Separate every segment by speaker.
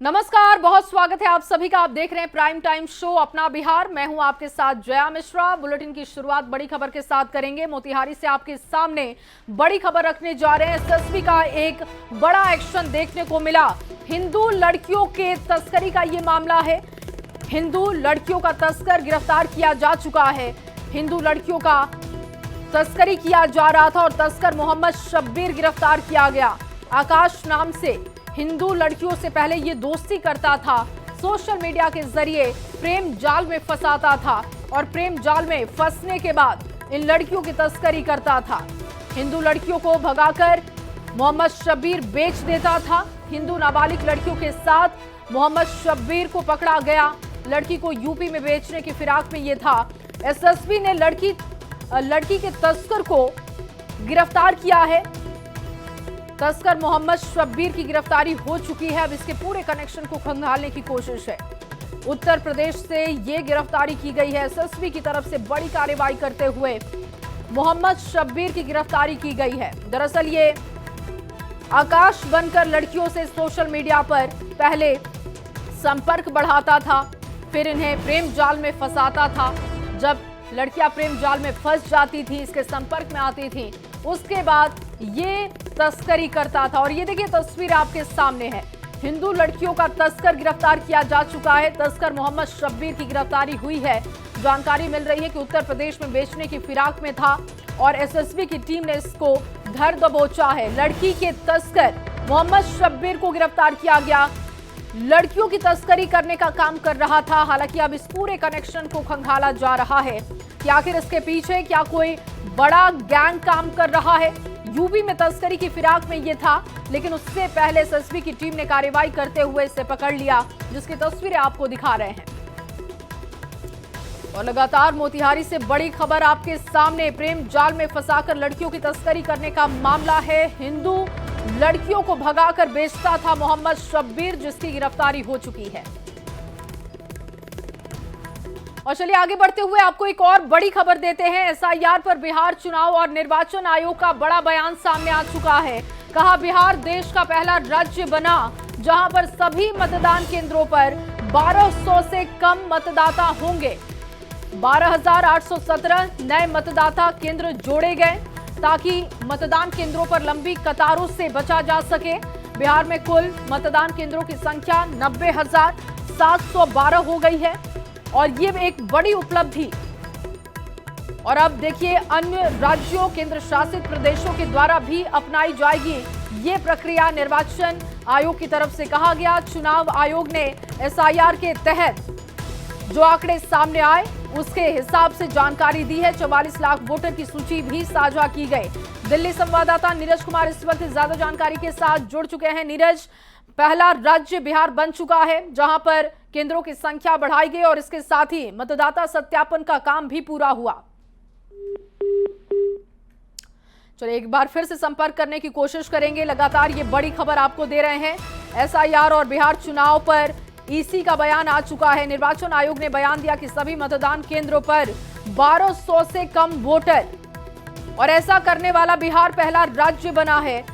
Speaker 1: नमस्कार, बहुत स्वागत है आप सभी का। आप देख रहे हैं प्राइम टाइम शो अपना बिहार। मैं हूं आपके साथ जया मिश्रा। बुलेटिन की शुरुआत बड़ी खबर के साथ करेंगे। मोतिहारी से आपके सामने बड़ी खबर रखने जा रहे हैं। एसएसबी का एक बड़ा एक्शन देखने को मिला। हिंदू लड़कियों के तस्करी का ये मामला है। हिंदू लड़कियों का तस्कर गिरफ्तार किया जा चुका है। हिंदू लड़कियों का तस्करी किया जा रहा था और तस्कर मोहम्मद शब्बीर गिरफ्तार किया गया। आकाश नाम से हिंदू लड़कियों से पहले ये दोस्ती करता था, सोशल मीडिया के जरिए प्रेम जाल में फंसाता था और प्रेम जाल में फंसने के बाद इन लड़कियों की तस्करी करता था। हिंदू लड़कियों को भगाकर मोहम्मद शब्बीर बेच देता था। हिंदू नाबालिग लड़कियों के साथ मोहम्मद शब्बीर को पकड़ा गया। लड़की को यूपी में बेचने की फिराक में ये था। एसएसबी ने लड़की के तस्कर को गिरफ्तार किया है। तस्कर मोहम्मद शब्बीर की गिरफ्तारी हो चुकी है। अब इसके पूरे कनेक्शन को खंगालने की कोशिश है। उत्तर प्रदेश से ये गिरफ्तारी की गई है। एसएसबी की तरफ से बड़ी कार्रवाई करते हुए मोहम्मद शब्बीर की गिरफ्तारी की गई है। दरअसल ये आकाश बनकर लड़कियों से सोशल मीडिया पर पहले संपर्क बढ़ाता था, फिर इन्हें प्रेम जाल में फंसाता था। जब लड़कियां प्रेम जाल में फंस जाती थी, इसके संपर्क में आती थी, उसके बाद ये तस्करी करता था। और ये देखिए तस्वीर आपके सामने है। हिंदू लड़कियों का तस्कर गिरफ्तार किया जा चुका है। तस्कर मोहम्मद शब्बीर की गिरफ्तारी हुई है। जानकारी मिल रही है कि उत्तर प्रदेश में बेचने की फिराक में था और एसएसबी की टीम ने इसको धर दबोचा है। लड़की के तस्कर मोहम्मद शब्बीर को गिरफ्तार किया गया। लड़कियों की तस्करी करने का काम कर रहा था। हालांकि अब इस पूरे कनेक्शन को खंगाला जा रहा है कि आखिर इसके पीछे क्या कोई बड़ा गैंग काम कर रहा है। यूपी में तस्करी की फिराक में ये था, लेकिन उससे पहले एसएसबी की टीम ने कार्रवाई करते हुए इसे पकड़ लिया, जिसकी तस्वीरें आपको दिखा रहे हैं। और लगातार मोतिहारी से बड़ी खबर आपके सामने। प्रेम जाल में फंसाकर लड़कियों की तस्करी करने का मामला है। हिंदू लड़कियों को भगाकर बेचता था मोहम्मद शब्बीर, जिसकी गिरफ्तारी हो चुकी है। और चलिए आगे बढ़ते हुए आपको एक और बड़ी खबर देते हैं। एसआईआर पर बिहार चुनाव और निर्वाचन आयोग का बड़ा बयान सामने आ चुका है। कहा बिहार देश का पहला राज्य बना जहां पर सभी मतदान केंद्रों पर 1200 से कम मतदाता होंगे। 12,817 नए मतदाता केंद्र जोड़े गए ताकि मतदान केंद्रों पर लंबी कतारों से बचा जा सके। बिहार में कुल मतदान केंद्रों की संख्या 90,712 हो गई है और ये एक बड़ी उपलब्धि। और अब देखिए अन्य राज्यों, केंद्र शासित प्रदेशों के द्वारा भी अपनाई जाएगी ये प्रक्रिया। निर्वाचन आयोग की तरफ से कहा गया, चुनाव आयोग ने एसआईआर के तहत जो आंकड़े सामने आए उसके हिसाब से जानकारी दी है। 44 लाख वोटर की सूची भी साझा की गई। दिल्ली संवाददाता नीरज कुमार इस वक्त ज्यादा जानकारी के साथ जुड़ चुके हैं। नीरज, पहला राज्य बिहार बन चुका है जहां पर केंद्रों की संख्या बढ़ाई गई और इसके साथ ही मतदाता सत्यापन का काम भी पूरा हुआ। चलिए एक बार फिर से संपर्क करने की कोशिश करेंगे। लगातार ये बड़ी खबर आपको दे रहे हैं। एसआईआर और बिहार चुनाव पर ईसी का बयान आ चुका है। निर्वाचन आयोग ने बयान दिया कि सभी मतदान केंद्रों पर 1200 से कम वोटर, और ऐसा करने वाला बिहार पहला राज्य बना है,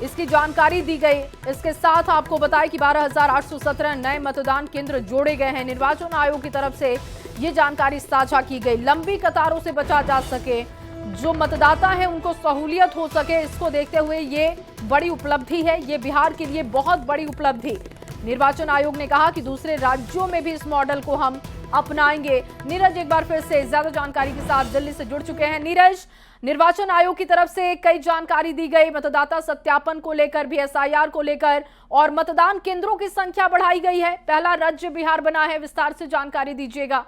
Speaker 1: इसकी जानकारी दी गई। इसके साथ आपको बताएं कि 12,817 नए मतदान केंद्र जोड़े गए हैं। निर्वाचन आयोग की तरफ से ये जानकारी साझा की गई। लंबी कतारों से बचा जा सके, जो मतदाता है उनको सहूलियत हो सके, इसको देखते हुए ये बड़ी उपलब्धि है। ये बिहार के लिए बहुत बड़ी उपलब्धि। निर्वाचन आयोग ने कहा कि दूसरे राज्यों में भी इस मॉडल को हम अपनाएंगे। नीरज एक बार फिर से ज्यादा जानकारी के साथ दिल्ली से जुड़ चुके हैं। नीरज, निर्वाचन आयोग की तरफ से कई जानकारी दी गई, मतदाता सत्यापन को लेकर भी, एसआईआर को लेकर, और मतदान केंद्रों की संख्या बढ़ाई गई है। पहला राज्य बिहार बना है, विस्तार से जानकारी दीजिएगा।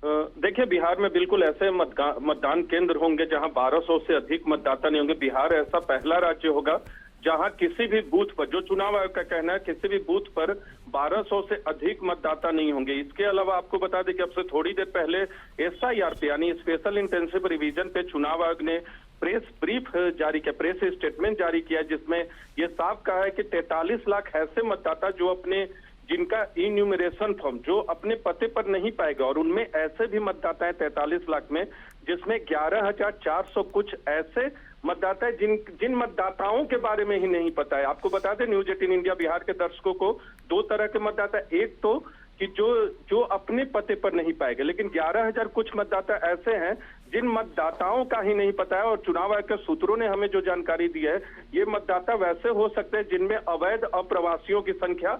Speaker 2: देखिए, बिहार में बिल्कुल ऐसे मतदान केंद्र होंगे जहां 1200 से अधिक मतदाता नहीं होंगे। बिहार ऐसा पहला राज्य होगा जहां किसी भी बूथ पर, जो चुनाव आयोग का कहना है, किसी भी बूथ पर 1200 से अधिक मतदाता नहीं होंगे। इसके अलावा आपको बता दें कि अब से थोड़ी देर पहले एसआईआर पे, यानी स्पेशल इंटेंसिव रिवीजन पे, चुनाव आयोग ने प्रेस ब्रीफ जारी किया, प्रेस स्टेटमेंट जारी किया, जिसमें ये साफ कहा है कि 43 लाख ऐसे मतदाता जो अपने, जिनका इन्यूमरेशन फॉर्म जो अपने पते पर नहीं पाएगा, और उनमें ऐसे भी मतदाता हैं 43 लाख में, जिसमें 11,400 कुछ ऐसे मतदाता है जिन मतदाताओं के बारे में ही नहीं पता है। आपको बता दें, न्यूज 18 इंडिया बिहार के दर्शकों को दो तरह के मतदाता, एक तो कि जो अपने पते पर नहीं पाएंगे, लेकिन 11,000 कुछ मतदाता ऐसे हैं जिन मतदाताओं का ही नहीं पता है। और चुनाव आयोग के सूत्रों ने हमें जो जानकारी दी है, ये मतदाता वैसे हो सकते हैं जिनमें अवैध अप्रवासियों की संख्या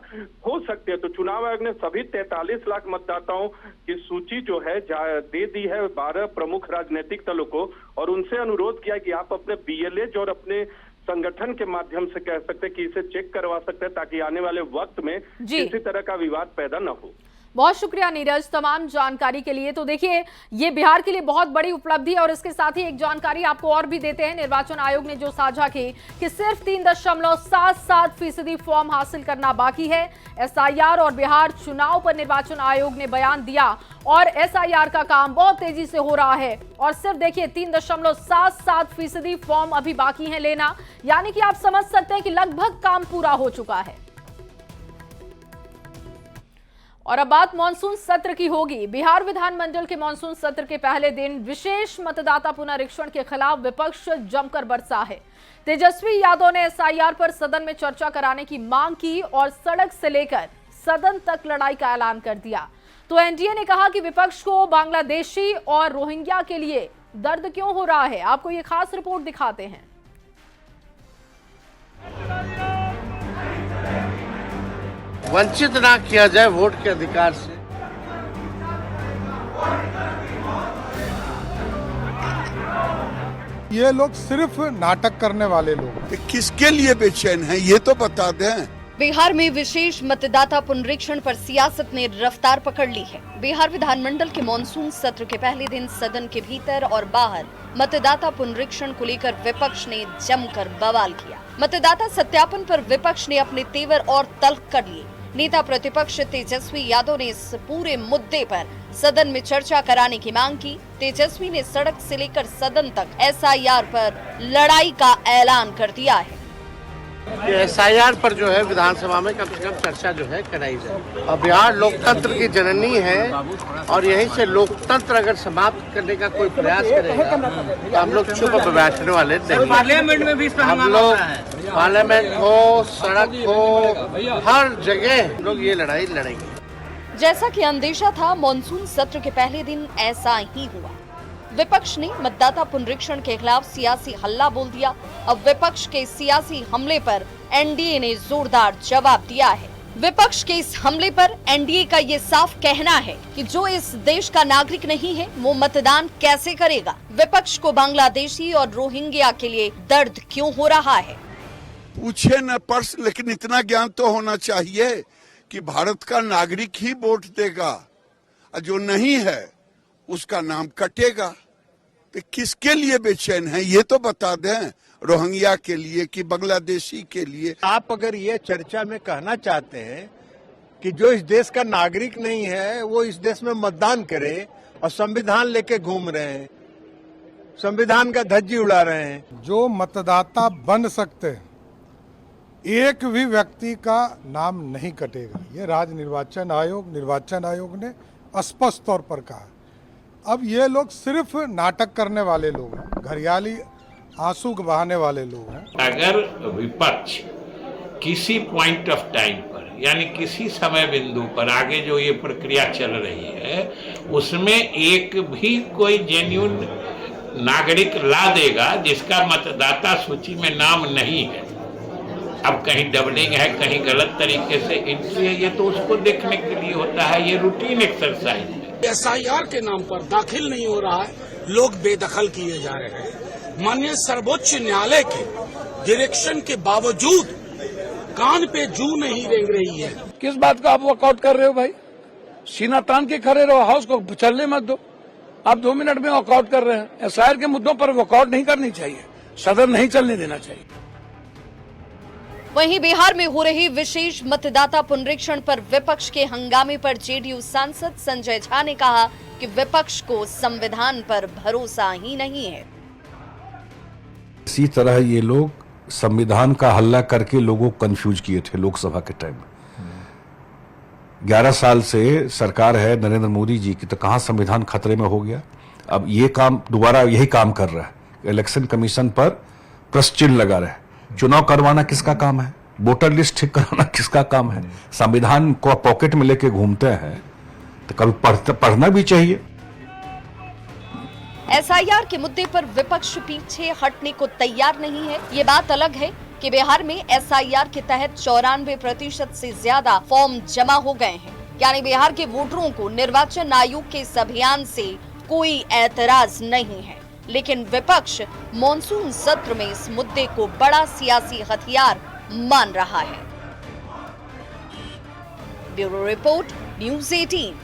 Speaker 2: हो सकती है। तो चुनाव आयोग ने सभी 43 लाख मतदाताओं की सूची जो है दे दी है 12 प्रमुख राजनीतिक दलों को, और उनसे अनुरोध किया कि आप अपने BLH और अपने संगठन के माध्यम से कह सकते हैं कि इसे चेक करवा सकते हैं, ताकि आने वाले वक्त में किसी तरह का विवाद पैदा न हो।
Speaker 1: बहुत शुक्रिया नीरज तमाम जानकारी के लिए। तो देखिए, ये बिहार के लिए बहुत बड़ी उपलब्धि है और इसके साथ ही एक जानकारी आपको और भी देते हैं। निर्वाचन आयोग ने जो साझा की कि सिर्फ 3.77% फॉर्म हासिल करना बाकी है। SIR और बिहार चुनाव पर निर्वाचन आयोग ने बयान दिया और SIR का काम बहुत तेजी से हो रहा है। और सिर्फ देखिए 3.77% फॉर्म अभी बाकी है लेना, यानी कि आप समझ सकते हैं कि लगभग काम पूरा हो चुका है। और अब बात मानसून सत्र की होगी। बिहार विधानमंडल के मानसून सत्र के पहले दिन विशेष मतदाता पुनरीक्षण के खिलाफ विपक्ष जमकर बरसा है। तेजस्वी यादव ने SIR पर सदन में चर्चा कराने की मांग की और सड़क से लेकर सदन तक लड़ाई का ऐलान कर दिया। तो NDA ने कहा कि विपक्ष को बांग्लादेशी और रोहिंग्या के लिए दर्द क्यों हो रहा है। आपको ये खास रिपोर्ट दिखाते हैं।
Speaker 3: वंचित ना किया जाए वोट के अधिकार से।
Speaker 4: ये लोग सिर्फ नाटक करने वाले लोग हैं।
Speaker 5: किसके लिए बेचैन हैं ये तो बता दें।
Speaker 6: बिहार में विशेष मतदाता पुनरीक्षण पर सियासत ने रफ्तार पकड़ ली है। बिहार विधानमंडल के मानसून सत्र के पहले दिन सदन के भीतर और बाहर मतदाता पुनरीक्षण को लेकर विपक्ष ने जमकर बवाल किया। मतदाता सत्यापन पर विपक्ष ने अपने तेवर और तल्ख कर लिए। नेता प्रतिपक्ष तेजस्वी यादव ने इस पूरे मुद्दे पर सदन में चर्चा कराने की मांग की। तेजस्वी ने सड़क से लेकर सदन तक SIR पर लड़ाई का ऐलान कर दिया है।
Speaker 3: SIR पर जो है विधानसभा में कम से कम चर्चा जो है कराई जाए। और बिहार लोकतंत्र की जननी है और यहीं से लोकतंत्र अगर समाप्त करने का कोई प्रयास करेगा तो हम लोग चुप बैठने वाले नहीं।
Speaker 7: पार्लियामेंट में भी
Speaker 3: हम लोग पार्लियामेंट हो, सड़क हो, हर जगह लोग ये लड़ाई लड़ेंगे।
Speaker 6: जैसा कि अंदेशा था, मानसून सत्र के पहले दिन ऐसा ही हुआ। विपक्ष ने मतदाता पुनरीक्षण के खिलाफ सियासी हल्ला बोल दिया। अब विपक्ष के सियासी हमले पर NDA ने जोरदार जवाब दिया है। विपक्ष के इस हमले पर NDA का ये साफ कहना है कि जो इस देश का नागरिक नहीं है वो मतदान कैसे करेगा। विपक्ष को बांग्लादेशी और रोहिंग्या के लिए दर्द क्यों हो रहा है।
Speaker 5: पूछे न प्रश्न, लेकिन इतना ज्ञान तो होना चाहिए कि भारत का नागरिक ही वोट देगा और जो नहीं है उसका नाम कटेगा। तो किसके लिए बेचैन है ये तो बता दें। रोहिंग्या के लिए कि बांग्लादेशी के लिए।
Speaker 8: आप अगर ये चर्चा में कहना चाहते हैं कि जो इस देश का नागरिक नहीं है वो इस देश में मतदान करे और संविधान लेके घूम रहे हैं, संविधान का धज्जी उड़ा रहे हैं।
Speaker 4: जो मतदाता बन सकते हैं, एक भी व्यक्ति का नाम नहीं कटेगा। ये राज्य निर्वाचन आयोग ने स्पष्ट तौर पर कहा। अब ये लोग सिर्फ नाटक करने वाले लोग हैं, घड़ियाली आंसू बहाने वाले लोग हैं।
Speaker 7: अगर विपक्ष किसी पॉइंट ऑफ टाइम पर यानी किसी समय बिंदु पर आगे जो ये प्रक्रिया चल रही है उसमें एक भी कोई जेन्युइन नागरिक ला देगा जिसका मतदाता सूची में नाम नहीं है, अब कहीं डबलिंग है, कहीं गलत तरीके से एंट्री है, ये तो उसको देखने के लिए होता है। ये रूटीन एक्सरसाइज है।
Speaker 9: SIR के नाम पर दाखिल नहीं हो रहा है, लोग बेदखल किए जा रहे हैं। माननीय सर्वोच्च न्यायालय के डायरेक्शन के बावजूद कान पे जू नहीं रेंग रही है।
Speaker 10: किस बात का आप वॉकआउट कर रहे हो भाई? सीना तान के खड़े रहो, हाउस को चलने मत दो। आप 2 मिनट में वॉकआउट कर रहे हैं। SIR के मुद्दों पर वॉकआउट नहीं करनी चाहिए, सदन नहीं चलने देना चाहिए।
Speaker 6: वहीं बिहार में हो रही विशेष मतदाता पुनरीक्षण पर विपक्ष के हंगामे पर JDU सांसद संजय झा ने कहा कि विपक्ष को संविधान पर भरोसा ही नहीं है।
Speaker 11: इसी तरह ये लोग संविधान का हल्ला करके लोगों को कंफ्यूज किए थे लोकसभा के टाइम में। 11 साल से सरकार है नरेंद्र मोदी जी की, तो कहां संविधान खतरे में हो गया। अब ये काम दोबारा यही काम कर रहा है। इलेक्शन कमीशन पर प्रश्न चिन्ह लगा रहे। चुनाव करवाना किसका काम है? वोटर लिस्ट ठीक कराना किसका काम है? संविधान को पॉकेट में लेके घूमते हैं तो कभी पढ़ना भी चाहिए।
Speaker 6: एसआईआर के मुद्दे पर विपक्ष पीछे हटने को तैयार नहीं है। ये बात अलग है कि बिहार में एसआईआर के तहत 94% से ज्यादा फॉर्म जमा हो गए हैं, यानी बिहार के वोटरों को निर्वाचन आयोग के इस अभियान से कोई ऐतराज नहीं है। लेकिन विपक्ष मॉनसून सत्र में इस मुद्दे को बड़ा सियासी हथियार मान रहा है। Bureau report, news 18।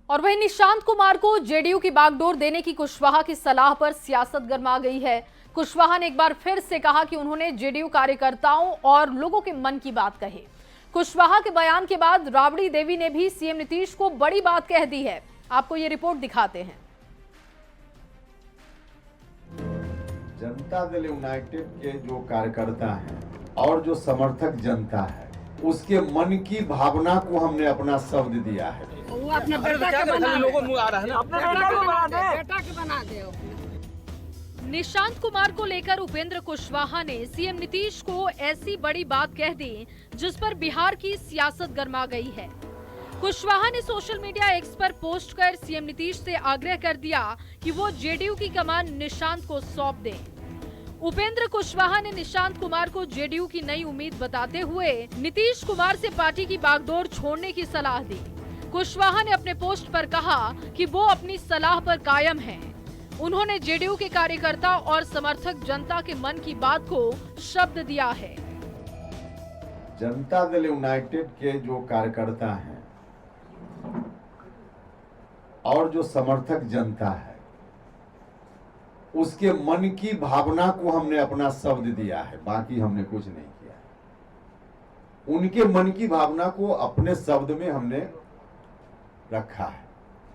Speaker 1: और वहीं निशांत कुमार को जेडीयू की बागडोर देने की कुशवाहा की सलाह पर सियासत गर्मा गई है। कुशवाहा ने एक बार फिर से कहा कि उन्होंने जेडीयू कार्यकर्ताओं और लोगों के मन की बात कही। कुशवाहा के बयान के बाद राबड़ी देवी ने भी सीएम नीतीश को बड़ी बात कह दी है। आपको ये रिपोर्ट दिखाते हैं।
Speaker 12: जनता दल यूनाइटेड के जो कार्यकर्ता हैं और जो समर्थक जनता है, उसके मन की भावना को हमने अपना शब्द दिया है।
Speaker 13: वो अपने बेटा के बना दे।
Speaker 1: निशांत कुमार को लेकर उपेंद्र कुशवाहा ने सीएम नीतीश को ऐसी बड़ी बात कह दी जिस पर बिहार की सियासत गर्मा गई है। कुशवाहा ने सोशल मीडिया एक्स पर पोस्ट कर सीएम नीतीश से आग्रह कर दिया कि वो जेडीयू की कमान निशांत को सौंप दें। उपेंद्र कुशवाहा ने निशांत कुमार को जेडीयू की नई उम्मीद बताते हुए नीतीश कुमार से पार्टी की बागडोर छोड़ने की सलाह दी। कुशवाहा ने अपने पोस्ट पर कहा कि वो अपनी सलाह पर कायम हैं। उन्होंने जेडीयू के कार्यकर्ता और समर्थक जनता के मन की बात को शब्द दिया है।
Speaker 12: जनता दल यूनाइटेड के जो कार्यकर्ता हैं और जो समर्थक जनता है, उसके मन की भावना को हमने अपना शब्द दिया है, बाकी हमने कुछ नहीं किया। उनके मन की भावना को अपने शब्द में हमने रखा है।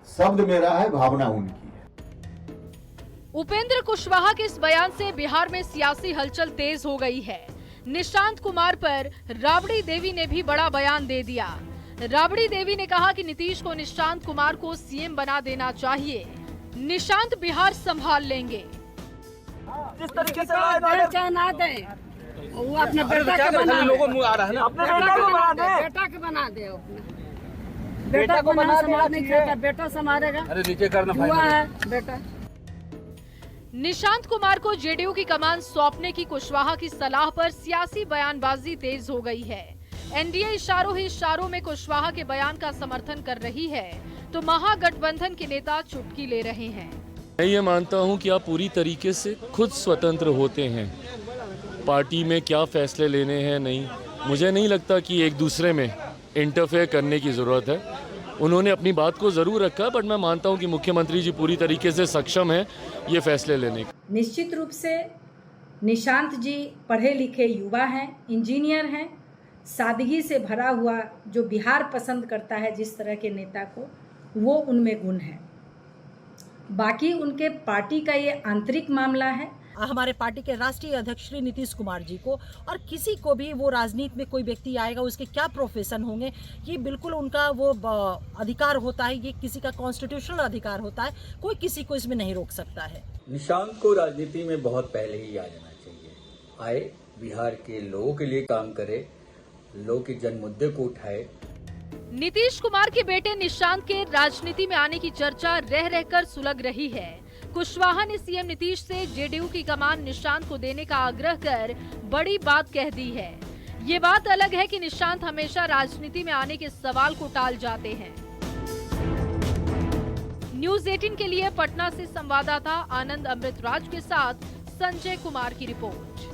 Speaker 12: शब्द मेरा है, भावना उनकी है।
Speaker 1: उपेंद्र कुशवाहा के इस बयान से बिहार में सियासी हलचल तेज हो गई है। निशांत कुमार पर राबड़ी देवी ने भी बड़ा बयान दे दिया। राबड़ी देवी ने कहा कि नीतीश को निशांत कुमार को सीएम बना देना चाहिए। निशांत बिहार संभाल लेंगे।
Speaker 13: जिस तरीके से ना दे, वो अपने बेटा के बना दे। बेटा के बना दे। बेटा को बना दे, बेटा संभालेगा। अरे नीचे करना है बेटा।
Speaker 1: निशांत कुमार को जेडीयू की कमान सौंपने की कुशवाहा की सलाह पर सियासी बयानबाजी तेज हो गई है। एनडीए इशारों ही इशारों में कुशवाहा के बयान का समर्थन कर रही है तो महागठबंधन के नेता चुटकी ले रहे हैं।
Speaker 14: मैं ये मानता हूं कि आप पूरी तरीके से खुद स्वतंत्र होते हैं। पार्टी में क्या फैसले लेने हैं नहीं, मुझे नहीं लगता कि एक दूसरे में इंटरफेयर करने की ज़रूरत है। उन्होंने अपनी बात को ज़रूर रखा, बट मैं मानता हूं कि मुख्यमंत्री जी पूरी तरीके से सक्षम हैं ये फैसले लेने के।
Speaker 13: निश्चित रूप से निशांत जी पढ़े लिखे युवा हैं, इंजीनियर हैं, सादगी से भरा हुआ जो बिहार पसंद करता है जिस तरह के नेता को, वो उनमें गुण है। बाकी उनके पार्टी का ये आंतरिक मामला है।
Speaker 15: हमारे पार्टी के राष्ट्रीय अध्यक्ष श्री नीतीश कुमार जी को और किसी को भी वो राजनीति में कोई व्यक्ति आएगा उसके क्या प्रोफेशन होंगे, ये बिल्कुल उनका वो अधिकार होता है, ये किसी का कॉन्स्टिट्यूशनल अधिकार होता है, कोई किसी को इसमें नहीं रोक सकता है।
Speaker 16: निशांत को राजनीति में बहुत पहले ही आ जाना चाहिए। आए बिहार के लोगों के लिए काम करे, लोगों के जन मुद्दे को उठाए।
Speaker 1: नीतीश कुमार के बेटे निशांत के राजनीति में आने की चर्चा रह रहकर सुलग रही है। कुशवाहा ने सीएम नीतीश से जेडीयू की कमान निशांत को देने का आग्रह कर बड़ी बात कह दी है। ये बात अलग है कि निशांत हमेशा राजनीति में आने के सवाल को टाल जाते हैं। न्यूज़ 18 के लिए पटना से संवाददाता आनंद अमृतराज के साथ संजय कुमार की रिपोर्ट।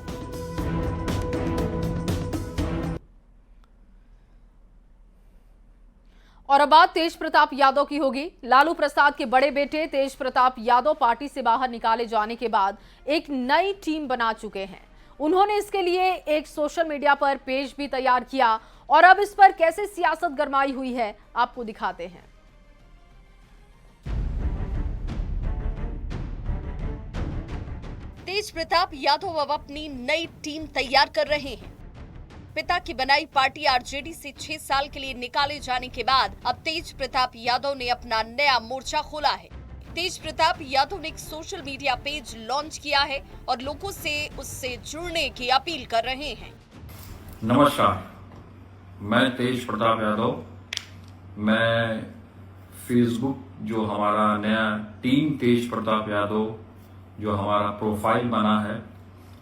Speaker 1: और अब बात तेज प्रताप यादव की होगी। लालू प्रसाद के बड़े बेटे तेज प्रताप यादव पार्टी से बाहर निकाले जाने के बाद एक नई टीम बना चुके हैं। उन्होंने इसके लिए एक सोशल मीडिया पर पेज भी तैयार किया और अब इस पर कैसे सियासत गरमाई हुई है आपको दिखाते हैं।
Speaker 6: तेज प्रताप यादव अब अपनी नई टीम तैयार कर रहे हैं। पिता की बनाई पार्टी आरजेडी से 6 साल के लिए निकाले जाने के बाद अब तेज प्रताप यादव ने अपना नया मोर्चा खोला है। तेज प्रताप यादव ने एक सोशल मीडिया पेज लॉन्च किया है और लोगों से उससे जुड़ने की अपील कर रहे हैं।
Speaker 14: नमस्कार, मैं तेज प्रताप यादव। मैं फेसबुक जो हमारा नया टीम तेज प्रताप यादव जो हमारा प्रोफाइल बना है,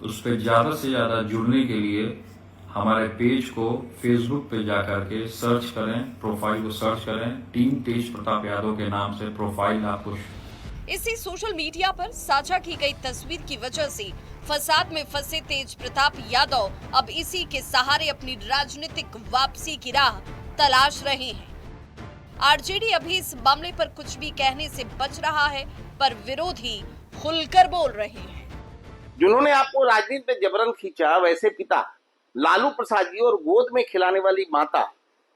Speaker 14: उस पर ज़्यादा से ज़्यादा जुड़ने के लिए हमारे पेज को फेसबुक पे जाकर के सर्च करें, प्रोफाइल को सर्च करें, टीम तेज प्रताप यादव के नाम से प्रोफाइल आपको।
Speaker 6: इसी सोशल मीडिया पर साझा की गई तस्वीर की वजह से फसाद में फंसे तेज प्रताप यादव अब इसी के सहारे अपनी राजनीतिक वापसी की राह तलाश रहे हैं। आरजेडी अभी इस मामले पर कुछ भी कहने से बच रहा है, पर विरोधी खुलकर बोल रहे हैं।
Speaker 3: जिन्होंने आपको राजनीति में जबरन खींचा, वैसे पिता लालू प्रसाद जी और गोद में खिलाने वाली माता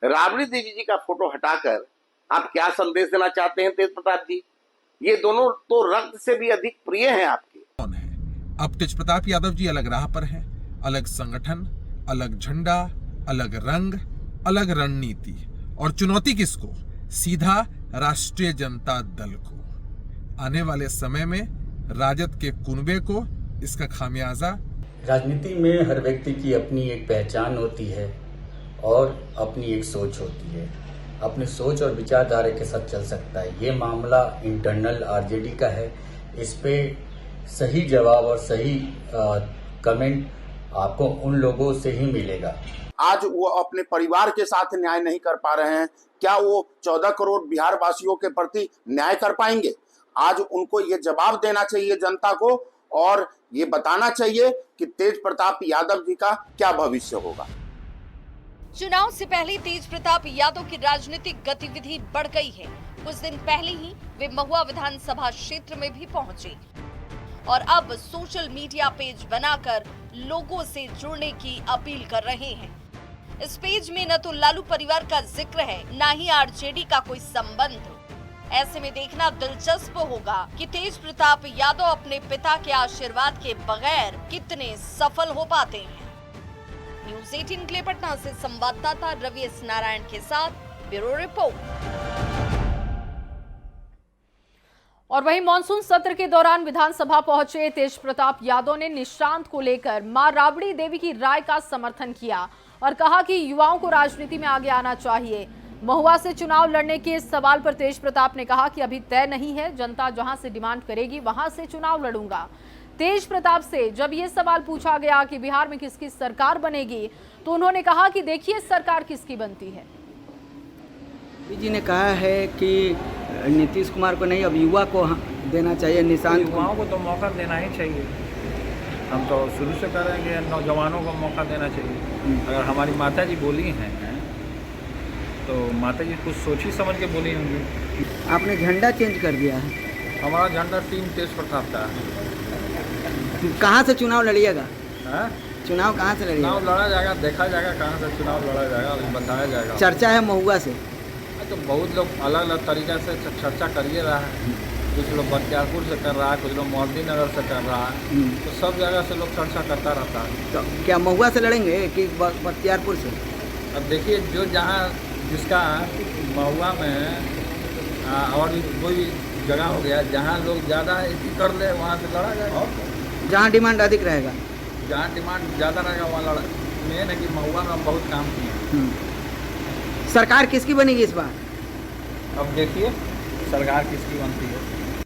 Speaker 3: राबड़ी देवी जी का फोटो हटाकर आप क्या संदेश देना चाहते हैं तेज प्रताप जी? ये दोनों तो रक्त से भी अधिक प्रिय हैं आपके।
Speaker 17: कौन है? अब तेज प्रताप यादव जी अलग राह पर हैं, अलग संगठन, अलग झंडा, अलग रंग, अलग रणनीति, और चुनौती किसको? सीधा राष्ट्रीय जनता दल को। आने वाले समय में राजद के कुनबे को इसका खामियाजा।
Speaker 16: राजनीति में हर व्यक्ति की अपनी एक पहचान होती है और अपनी एक सोच होती है। अपनी सोच और विचारधारा के साथ चल सकता है। ये मामला इंटरनल आरजेडी का है। इस पे सही जवाब और सही कमेंट आपको उन लोगों से ही मिलेगा।
Speaker 3: आज वो अपने परिवार के साथ न्याय नहीं कर पा रहे हैं, क्या वो 14 करोड़ बिहार वासियों के प्रति न्याय कर पाएंगे? आज उनको ये जवाब देना चाहिए जनता को, और ये बताना चाहिए कि तेज प्रताप यादव जी का क्या भविष्य होगा।
Speaker 6: चुनाव से पहले तेज प्रताप यादव की राजनीतिक गतिविधि बढ़ गई है। कुछ दिन पहले ही वे महुआ विधानसभा क्षेत्र में भी पहुंचे और अब सोशल मीडिया पेज बनाकर लोगों से जुड़ने की अपील कर रहे हैं। इस पेज में न तो लालू परिवार का जिक्र है, न ही आरजेडी का कोई संबंध। ऐसे में देखना दिलचस्प होगा कि तेज प्रताप यादव अपने पिता के आशीर्वाद के बगैर कितने सफल हो पाते हैं। न्यूज़ 18 के लिए पटना से संवाददाता रवि एस नारायण के साथ ब्यूरो रिपोर्ट।
Speaker 1: और वहीं मॉनसून सत्र के दौरान विधानसभा पहुंचे तेज प्रताप यादव ने निशांत को लेकर मां राबड़ी देवी की राय का समर्थन किया और कहा कि युवाओं को राजनीति में आगे आना चाहिए। महुआ से चुनाव लड़ने के सवाल पर तेज प्रताप ने कहा कि अभी तय नहीं है, जनता जहां से डिमांड करेगी वहां से चुनाव लड़ूंगा। तेज प्रताप से जब ये सवाल पूछा गया कि बिहार में किसकी सरकार बनेगी, तो उन्होंने कहा कि देखिए सरकार किसकी बनती है।
Speaker 18: जी ने कहा है कि नीतीश कुमार को नहीं, अब युवा को देना चाहिए, निशांत
Speaker 19: युवाओं को तो मौका देना ही चाहिए। हम तो शुरू से करेंगे, नौजवानों को मौका देना चाहिए। अगर हमारी माता जी बोली हैं तो माता जी कुछ सोची समझ के बोली होंगी।
Speaker 18: आपने झंडा चेंज कर दिया है।
Speaker 19: हमारा झंडा टीम तेज प्रताप का है।
Speaker 18: कहाँ से चुनाव लड़िएगा?
Speaker 19: चुनाव कहाँ से लड़िएगा? चुनाव लड़ा जाएगा, देखा जाएगा कहाँ से चुनाव लड़ा जाएगा, बताया जाएगा।
Speaker 18: चर्चा है महुआ से,
Speaker 19: तो बहुत लोग अलग अलग तरीके से चर्चा करिए रहा है। कुछ लोग बख्तियारपुर से कर रहा है, कुछ लोग मोहद्दी नगर से कर रहा है, तो सब जगह से लोग चर्चा करता रहता है।
Speaker 18: तो क्या महुआ से लड़ेंगे कि बख्तियारपुर से?
Speaker 19: अब देखिए, जो जहाँ जिसका महुआ में और भी कोई जगह हो गया जहाँ लोग ज़्यादा कर ले, वहाँ से लड़ा जाएगा।
Speaker 18: जहाँ डिमांड अधिक रहेगा,
Speaker 19: जहाँ डिमांड ज़्यादा रहेगा वहाँ लड़ा। मेन है कि महुआ में बहुत काम किए।
Speaker 18: सरकार किसकी बनेगी इस बार?
Speaker 19: अब देखिए सरकार किसकी बनती है।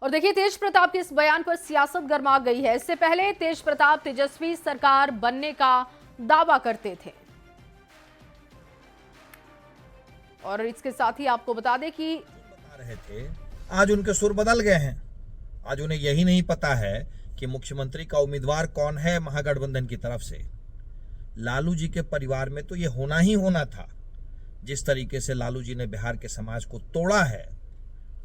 Speaker 1: और देखिए तेज प्रताप के इस बयान पर सियासत गर्मा गई है। इससे पहले तेज प्रताप तेजस्वी सरकार बनने का दावा करते थे और इसके साथ ही आपको बता दें कि
Speaker 20: रहे थे, आज उनके सुर बदल गए हैं। आज उन्हें यही नहीं पता है कि मुख्यमंत्री का उम्मीदवार कौन है महागठबंधन की तरफ से। लालू जी के परिवार में तो ये होना ही होना था। जिस तरीके से लालू जी ने बिहार के समाज को तोड़ा है,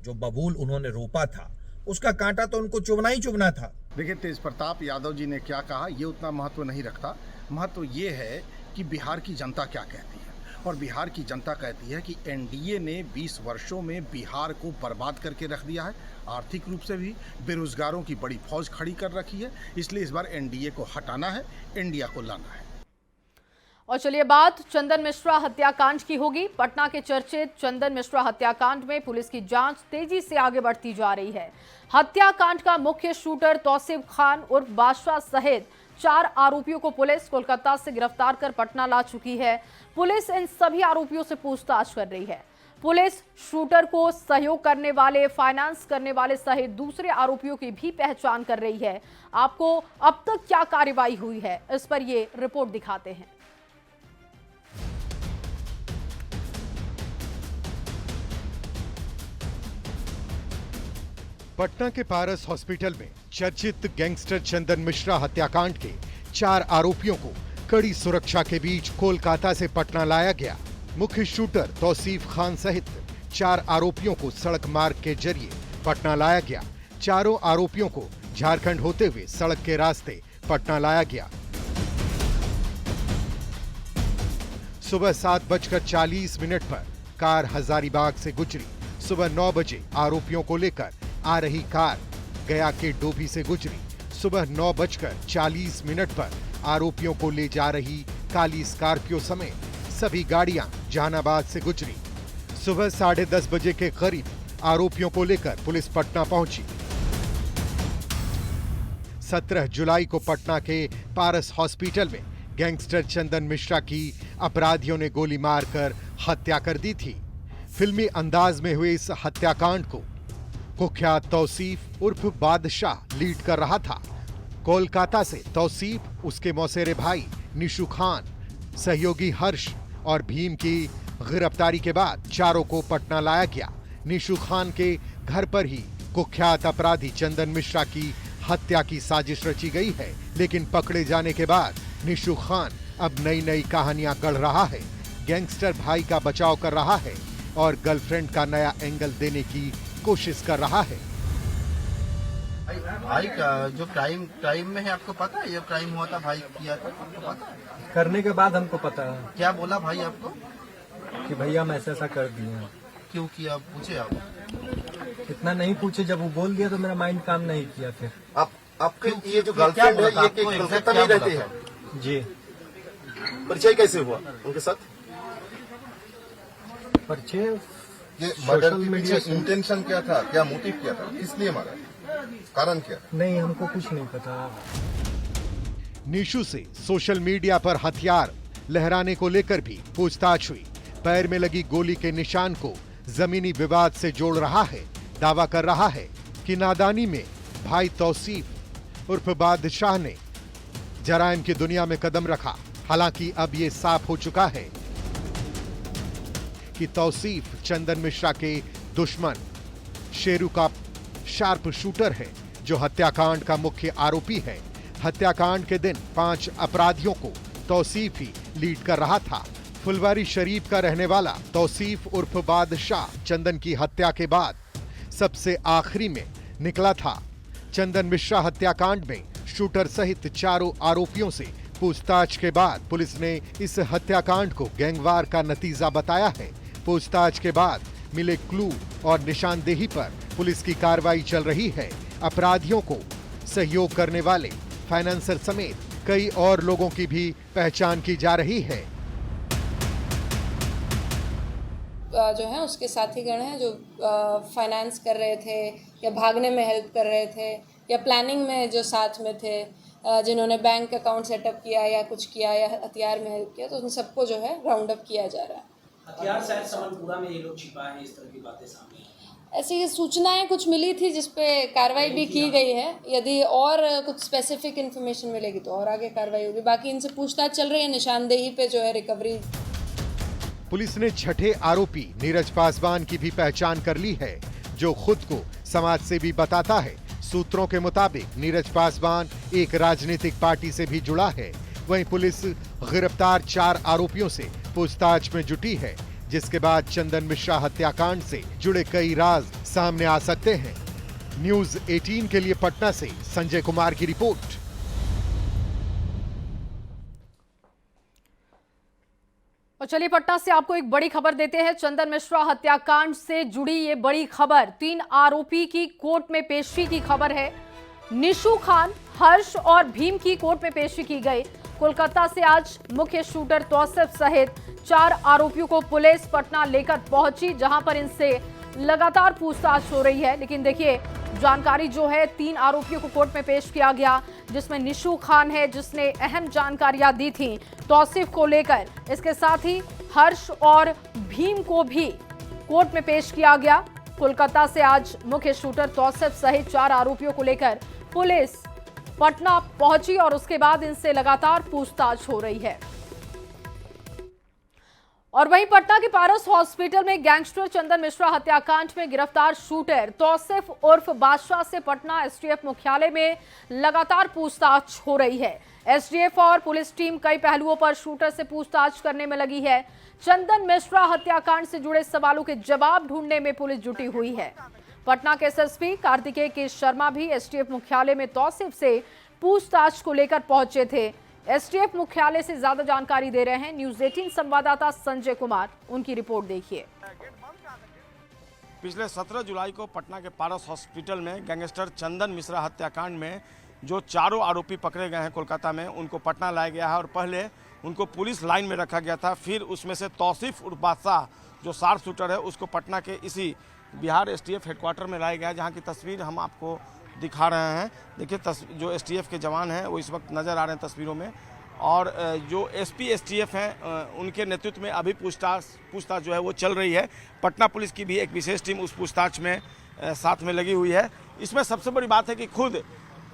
Speaker 20: जो बबूल उन्होंने रोपा था, उसका कांटा तो उनको चुभना ही चुभना था।
Speaker 21: देखिए, तेज प्रताप यादव जी ने क्या कहा ये उतना महत्व नहीं रखता। महत्व ये है कि बिहार की जनता क्या कहती है, और बिहार की जनता कहती है कि एनडीए ने 20 वर्षों में बिहार को बर्बाद करके रख दिया है। आर्थिक रूप से भी बेरोजगारों की बड़ी फौज खड़ी कर रखी है। इसलिए इस बार एनडीए को हटाना है, इंडिया को लाना है।
Speaker 1: और चलिए बात चंदन मिश्रा हत्याकांड की होगी। पटना के चर्चित चंदन मिश्रा हत्याकांड में पुलिस की जांच तेजी से आगे बढ़ती जा रही है। हत्याकांड का मुख्य शूटर तौसीफ खान उर्फ बादशाह सहित 4 आरोपियों को पुलिस कोलकाता से गिरफ्तार कर पटना ला चुकी है। पुलिस इन सभी आरोपियों से पूछताछ कर रही है। पुलिस शूटर को सहयोग करने वाले, फाइनेंस करने वाले सहित दूसरे आरोपियों की भी पहचान कर रही है। आपको अब तक क्या कार्रवाई हुई है, इस पर ये रिपोर्ट दिखाते हैं।
Speaker 2: पटना के पारस हॉस्पिटल में चर्चित गैंगस्टर चंदन मिश्रा हत्याकांड के 4 आरोपियों को कड़ी सुरक्षा के बीच कोलकाता से पटना लाया गया। मुख्य शूटर तौसीफ खान सहित 4 आरोपियों को सड़क मार्ग के जरिए पटना लाया गया। चारों आरोपियों को झारखंड होते हुए सड़क के रास्ते पटना लाया गया। सुबह 7:40 पर कार हजारीबाग से गुजरी। सुबह 9 बजे आरोपियों को लेकर आ रही कार गया के डोभी से गुजरी। सुबह 9:40 पर आरोपियों को ले जा रही काली स्कॉर्पियो समेत सभी गाड़ियां जहानाबाद से गुजरी। सुबह 10:30 बजे के करीब आरोपियों को लेकर पुलिस पटना पहुंची। 17 जुलाई को पटना के पारस हॉस्पिटल में गैंगस्टर चंदन मिश्रा की अपराधियों ने गोली मारकर हत्या कर दी थी। फिल्मी अंदाज में हुए इस हत्याकांड को कुख्यात तौसीफ उर्फ बादशाह लीड कर रहा था। कोलकाता से तौसीफ, उसके मौसेरे भाई निशु खान, सहयोगी हर्ष और भीम की गिरफ्तारी के बाद चारों को पटना लाया गया। निशु खान के घर पर ही कुख्यात अपराधी चंदन मिश्रा की हत्या की साजिश रची गई है, लेकिन पकड़े जाने के बाद निशु खान अब नई नई कहानियां गढ़ रहा है। गैंगस्टर भाई का बचाव कर रहा है और गर्लफ्रेंड का नया एंगल देने की कोशिश कर रहा है।
Speaker 22: भाई का जो क्राइम में है, आपको पता है? ये क्राइम हुआ था, भाई किया था, आपको पता है?
Speaker 23: करने के बाद हमको पता है।
Speaker 22: क्या बोला भाई आपको?
Speaker 23: कि भैया मैं ऐसा कर दिया।
Speaker 22: क्यों किया, पूछे आप?
Speaker 23: इतना नहीं पूछे, जब वो बोल दिया तो मेरा माइंड काम नहीं किया। फिर
Speaker 22: आपके ये जो गर्लफ्रेंड है, ये कोलकाता में रहते हैं
Speaker 23: जी।
Speaker 22: परिचय कैसे हुआ उनके साथ?
Speaker 23: परिचय
Speaker 22: ये मर्डर के पीछे इंटेंशन क्या था, क्या मोटिव क्या था, किस लिए मारा, कारण क्या?
Speaker 23: नहीं, हमको कुछ नहीं पता।
Speaker 2: निशु से सोशल मीडिया पर हथियार लहराने को लेकर भी पूछताछ हुई। पैर में लगी गोली के निशान को जमीनी विवाद से जोड़ रहा है। दावा कर रहा है कि नादानी में भाई तौसीफ उर्फ बादशाह ने जराइम की दुनिया में कदम रखा। हालांकि अब ये साफ हो चुका है कि तौसीफ चंदन मिश्रा के दुश्मन शेरू का शार्प शूटर है, जो हत्याकांड का मुख्य आरोपी है। हत्याकांड के दिन 5 अपराधियों को तौसीफ ही लीड कर रहा था। फुलवारी शरीफ का रहने वाला तौसीफ उर्फ बादशाह चंदन की हत्या के बाद सबसे आखिरी में निकला था। चंदन मिश्रा हत्याकांड में शूटर सहित चारों आरोपियों से पूछताछ के बाद पुलिस ने इस हत्याकांड को गैंगवार का नतीजा बताया है। पूछताछ के बाद मिले क्लू और निशानदेही पर पुलिस की कार्रवाई चल रही है। अपराधियों को सहयोग करने वाले फाइनेंसर समेत कई और लोगों की भी पहचान की जा रही है।
Speaker 24: जो है उसके साथीगण हैं जो फाइनेंस कर रहे थे या भागने में हेल्प कर रहे थे या प्लानिंग में जो साथ में थे, जिन्होंने बैंक अकाउंट सेटअप किया या कुछ किया या हथियार में हेल्प किया, तो उन सबको जो है राउंड अप किया जा रहा है।
Speaker 25: हथियार शायद समनपुरा में ये लोग छिपा हैं, इस तरह की बातें सामने
Speaker 24: ऐसी सूचनाएं कुछ मिली थी जिसपे कार्रवाई भी की गई है। यदि और कुछ स्पेसिफिक इन्फॉर्मेशन मिलेगी तो और आगे कार्रवाई होगी। बाकी इनसे पूछताछ चल रही है, निशानदेही पे जो है रिकवरी।
Speaker 2: पुलिस ने छठे आरोपी नीरज पासवान की भी पहचान कर ली है, जो खुद को समाज सेवी बताता है। सूत्रों के मुताबिक नीरज पासवान एक राजनीतिक पार्टी से भी जुड़ा है। वहीं पुलिस गिरफ्तार 4 आरोपियों से पूछताछ में जुटी है, जिसके बाद चंदन मिश्रा हत्याकांड से जुड़े कई राज सामने आ सकते हैं। न्यूज़ 18 के लिए पटना से संजय कुमार की रिपोर्ट।
Speaker 1: और चलिए पटना से आपको एक बड़ी खबर देते हैं। चंदन मिश्रा हत्याकांड से जुड़ी ये बड़ी खबर, 3 आरोपी की कोर्ट में पेशी की खबर है। निशु खान, हर्ष और भीम की कोर्ट में पेशी की गई। कोलकाता से आज मुख्य शूटर तौसीफ सहित 4 आरोपियों को पुलिस पटना लेकर पहुंची, जहां पर इनसे लगातार पूछताछ हो रही है। लेकिन देखिए, जानकारी जो है 3 आरोपियों को कोर्ट में पेश किया गया, जिसमें निशू खान है जिसने अहम जानकारियां दी थी तौसीफ को लेकर। इसके साथ ही हर्ष और भीम को भी कोर्ट में पेश किया गया। कोलकाता से आज मुख्य शूटर तौसीफ सहित 4 आरोपियों को लेकर पुलिस पटना पहुंची और उसके बाद इनसे लगातार पूछताछ हो रही है। और वहीं पटना के पारस हॉस्पिटल में गैंगस्टर चंदन मिश्रा हत्याकांड में गिरफ्तार शूटर तौसीफ उर्फ बादशाह से पटना एसटीएफ मुख्यालय में लगातार पूछताछ हो रही है। एसटीएफ और पुलिस टीम कई पहलुओं पर शूटर से पूछताछ करने में लगी है। चंदन मिश्रा हत्याकांड से जुड़े सवालों के जवाब ढूंढने में पुलिस जुटी हुई है। पटना के एसएसपी कार्तिकेय के शर्मा भी एसटीएफ मुख्यालय में तौसीफ से पूछताछ को लेकर पहुंचे थे। एसटीएफ मुख्यालय से ज्यादा जानकारी दे रहे हैं न्यूज 18 संवाददाता संजय कुमार, उनकी रिपोर्ट देखिए।
Speaker 4: पिछले 17 जुलाई को पटना के पारस हॉस्पिटल में गैंगस्टर चंदन मिश्रा हत्याकांड में जो 4 आरोपी पकड़े गए हैं कोलकाता में, उनको पटना लाया गया है और पहले उनको पुलिस लाइन में रखा गया था। फिर उसमें से तौसीफ उर्फ बादशाह जो शार्प शूटर है, उसको पटना के इसी बिहार एसटीएफ हेडक्वार्टर में लाया गया, जहाँ की तस्वीर हम आपको दिखा रहे हैं। देखिए, जो एसटीएफ के जवान हैं वो इस वक्त नज़र आ रहे हैं तस्वीरों में, और जो एसपी एसटीएफ हैं उनके नेतृत्व में अभी पूछताछ जो है वो चल रही है। पटना पुलिस की भी एक विशेष टीम उस पूछताछ में साथ में लगी हुई है। इसमें सबसे बड़ी बात है कि खुद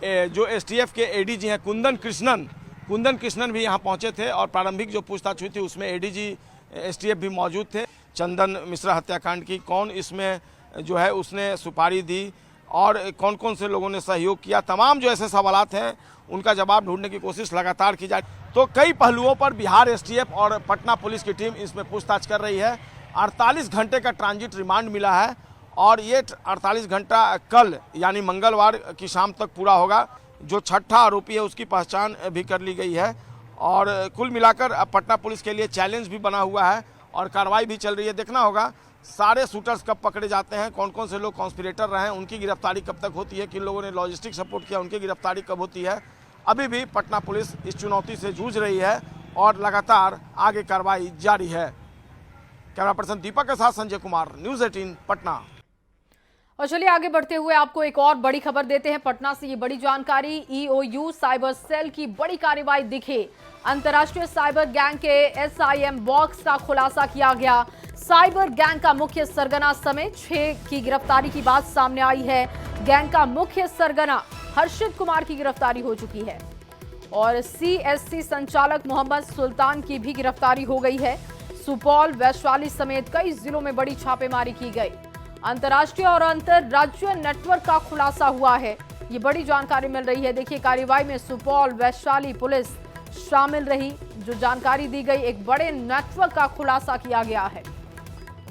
Speaker 4: जो एसटीएफ के एडीजी हैं कुंदन कृष्णन भी यहाँ पहुँचे थे और प्रारंभिक जो पूछताछ हुई थी उसमें एडीजी एसटीएफ भी मौजूद थे। चंदन मिश्रा हत्याकांड की कौन इसमें जो है उसने सुपारी दी और कौन कौन से लोगों ने सहयोग किया, तमाम जो ऐसे सवालात हैं उनका जवाब ढूंढने की कोशिश लगातार की जाए। तो कई पहलुओं पर बिहार एसटीएफ और पटना पुलिस की टीम इसमें पूछताछ कर रही है। 48 घंटे का ट्रांजिट रिमांड मिला है और ये 48 घंटा कल यानी मंगलवार की शाम तक पूरा होगा। जो 6ठा आरोपी है उसकी पहचान भी कर ली गई है और कुल मिलाकर पटना पुलिस के लिए चैलेंज भी बना हुआ है और कार्रवाई भी चल रही है। देखना होगा सारे शूटर्स कब पकड़े जाते हैं, कौन कौन से लोग कॉन्स्पिरेटर रहे हैं, उनकी गिरफ्तारी कब तक होती है, किन लोगों ने लॉजिस्टिक सपोर्ट किया, उनकी गिरफ्तारी कब होती है। अभी भी पटना पुलिस इस चुनौती से जूझ रही है और लगातार आगे कार्रवाई जारी है। कैमरा पर्सन दीपक के साथ संजय कुमार, न्यूज 18 पटना।
Speaker 1: और चलिए आगे बढ़ते हुए आपको एक और बड़ी खबर देते हैं पटना से। ये बड़ी जानकारी, ईओयू साइबर सेल की बड़ी कार्रवाई दिखे। अंतर्राष्ट्रीय साइबर गैंग के एसआईएम बॉक्स का खुलासा किया गया। साइबर गैंग का मुख्य सरगना समेत 6 की गिरफ्तारी की बात सामने आई है। गैंग का मुख्य सरगना हर्षित कुमार की गिरफ्तारी हो चुकी है और सीएससी संचालक मोहम्मद सुल्तान की भी गिरफ्तारी हो गई है। सुपौल, वैशाली समेत कई जिलों में बड़ी छापेमारी की गई। अंतर्राष्ट्रीय और अंतरराज्यीय नेटवर्क का खुलासा हुआ है, ये बड़ी जानकारी मिल रही है। देखिए, कार्रवाई में सुपौल, वैशाली पुलिस शामिल रही। जो जानकारी दी गई, एक बड़े नेटवर्क का खुलासा किया गया है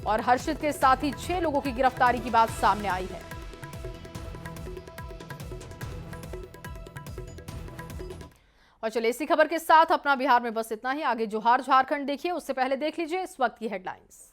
Speaker 1: और हर्षित के साथ ही 6 लोगों की गिरफ्तारी की बात सामने आई है। और चलिए इसी खबर के साथ अपना बिहार में बस इतना ही। आगे जोहार झारखंड देखिए, उससे पहले देख लीजिए इस वक्त की हेडलाइंस।